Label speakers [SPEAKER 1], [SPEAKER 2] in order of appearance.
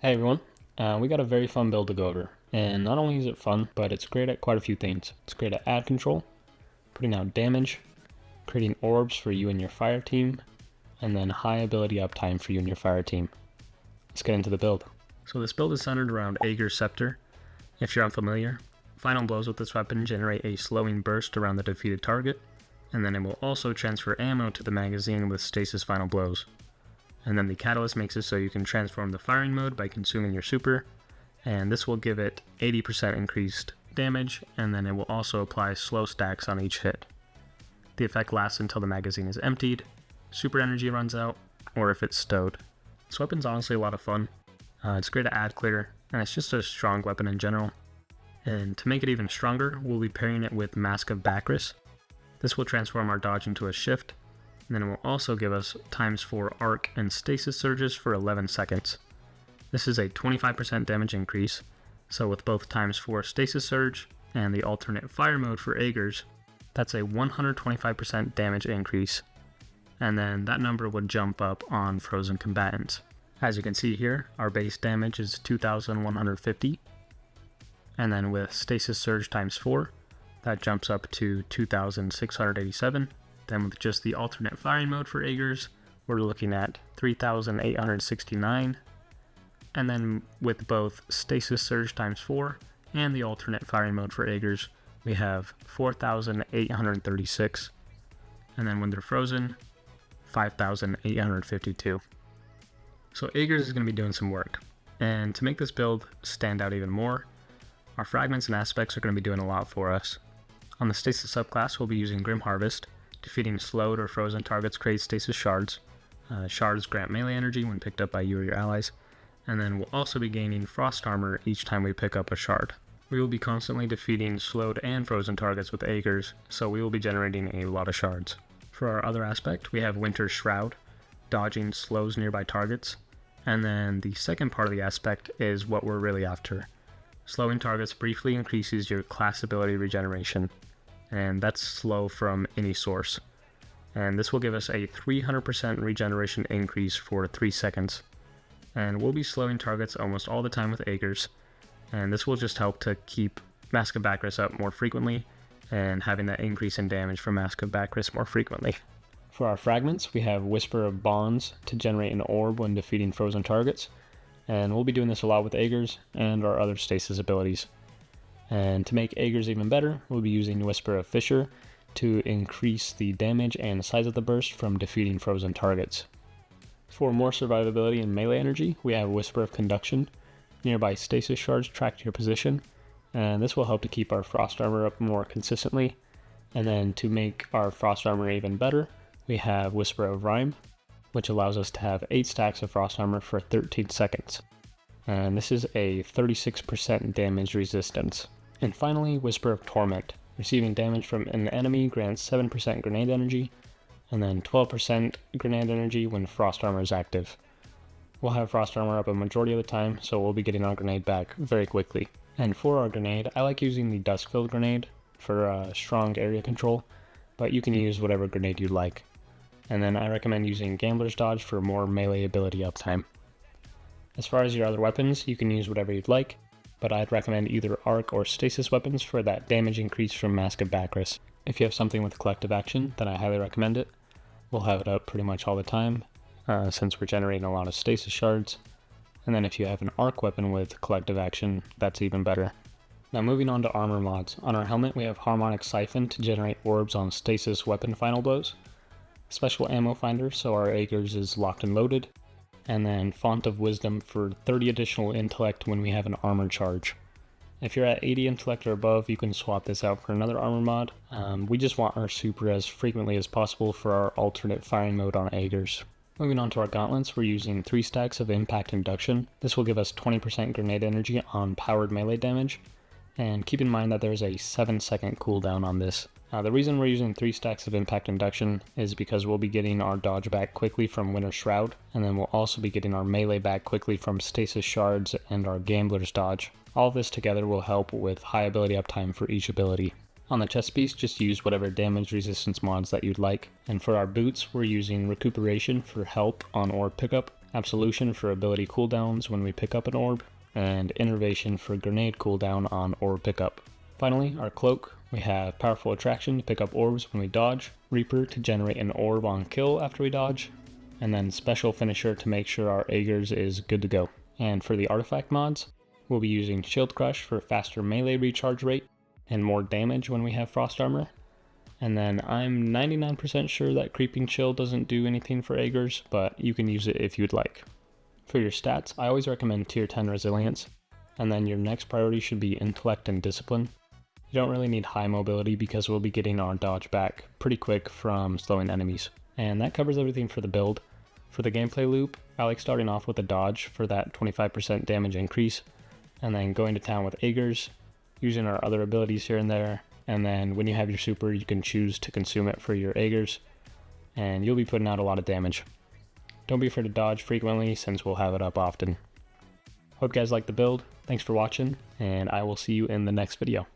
[SPEAKER 1] Hey everyone, we got a very fun build to go over, and not only is it fun, but it's great at quite a few things. It's great at ad control, putting out damage, creating orbs for you and your fire team, and then high ability uptime for you and your fire team. Let's get into the build. So this build is centered around Aegir's Scepter. If you're unfamiliar, final blows with this weapon generate a slowing burst around the defeated target, and then it will also transfer ammo to the magazine with stasis final blows. And then the catalyst makes it so you can transform the firing mode by consuming your super, and this will give it 80% increased damage, and then it will also apply slow stacks on each hit. The effect lasts until the magazine is emptied, super energy runs out, or if it's stowed. This weapon's honestly a lot of fun. It's great at ad clear, and it's just a strong weapon in general. And to make it even stronger, we'll be pairing it with Mask of Bacchus. This will transform our dodge into a shift, and then it will also give us ×4 arc and stasis surges for 11 seconds. This is a 25% damage increase, so with both ×4 stasis surge and the alternate fire mode for Aegir's, that's a 125% damage increase, and then that number would jump up on frozen combatants. As you can see here, our base damage is 2,150, and then with stasis surge ×4, that jumps up to 2,687. Then with just the alternate firing mode for Aegir's, we're looking at 3,869. And then with both stasis surge ×4 and the alternate firing mode for Aegir's, we have 4,836. And then when they're frozen, 5,852. So Aegir's is going to be doing some work. And to make this build stand out even more, our fragments and aspects are going to be doing a lot for us. On the stasis subclass, we'll be using Grim Harvest. Defeating slowed or frozen targets creates stasis shards. Shards grant melee energy when picked up by you or your allies, and then we'll also be gaining frost armor each time we pick up a shard. We will be constantly defeating slowed and frozen targets with Aegir's, so we will be generating a lot of shards. For our other aspect, we have Winter's Shroud. Dodging slows nearby targets, and then the second part of the aspect is what we're really after. Slowing targets briefly increases your class ability regeneration, and that's slow from any source. And this will give us a 300% regeneration increase for 3 seconds. And we'll be slowing targets almost all the time with Aegir's, and this will just help to keep Mask of Bacchus up more frequently, and having that increase in damage from Mask of Bacchus more frequently. For our fragments, we have Whisper of Bonds to generate an orb when defeating frozen targets, and we'll be doing this a lot with Aegir's and our other stasis abilities. And to make Aegir's even better, we'll be using Whisper of Fissure to increase the damage and size of the burst from defeating frozen targets. For more survivability and melee energy, we have Whisper of Conduction. Nearby stasis shards track to your position, and this will help to keep our frost armor up more consistently. And then to make our frost armor even better, we have Whisper of Rime, which allows us to have 8 stacks of frost armor for 13 seconds. And this is a 36% damage resistance. And finally, Whisper of Torment. Receiving damage from an enemy grants 7% grenade energy, and then 12% grenade energy when frost armor is active. We'll have frost armor up a majority of the time, so we'll be getting our grenade back very quickly. And for our grenade, I like using the Dusk-filled grenade for strong area control, but you can use whatever grenade you like. And then I recommend using Gambler's Dodge for more melee ability uptime. As far as your other weapons, you can use whatever you'd like, but I'd recommend either arc or stasis weapons for that damage increase from Mask of Bacchus. If you have something with collective action, then I highly recommend it. We'll have it up pretty much all the time, since we're generating a lot of stasis shards. And then if you have an arc weapon with collective action, that's even better. Now moving on to armor mods. On our helmet we have Harmonic Siphon to generate orbs on stasis weapon final blows. Special ammo finder so our Aegir's is locked and loaded. And then Font of Wisdom for 30 additional intellect when we have an armor charge. If you're at 80 intellect or above, you can swap this out for another armor mod. We just want our super as frequently as possible for our alternate firing mode on Aegir's. Moving on to our gauntlets, we're using 3 stacks of Impact Induction. This will give us 20% grenade energy on powered melee damage, and keep in mind that there's a 7-second cooldown on this. The reason we're using 3 stacks of Impact Induction is because we'll be getting our dodge back quickly from Winter's Shroud, and then we'll also be getting our melee back quickly from Stasis Shards and our Gambler's Dodge. All of this together will help with high ability uptime for each ability. On the chest piece, just use whatever damage resistance mods that you'd like. And for our boots, we're using Recuperation for health on orb pickup, Absolution for ability cooldowns when we pick up an orb, and Innervation for grenade cooldown on orb pickup. Finally, our cloak, we have Powerful Attraction to pick up orbs when we dodge, Reaper to generate an orb on kill after we dodge, and then Special Finisher to make sure our Aegers is good to go. And for the artifact mods, we'll be using Shield Crush for faster melee recharge rate and more damage when we have Frost Armor. And then I'm 99% sure that Creeping Chill doesn't do anything for Aegers, but you can use it if you'd like. For your stats, I always recommend tier 10 Resilience, and then your next priority should be Intellect and Discipline. You don't really need high mobility because we'll be getting our dodge back pretty quick from slowing enemies. And that covers everything for the build. For the gameplay loop, I like starting off with a dodge for that 25% damage increase, and then going to town with Aegers, using our other abilities here and there, and then when you have your super, you can choose to consume it for your Aegers, and you'll be putting out a lot of damage. Don't be afraid to dodge frequently since we'll have it up often. Hope you guys like the build, thanks for watching, and I will see you in the next video.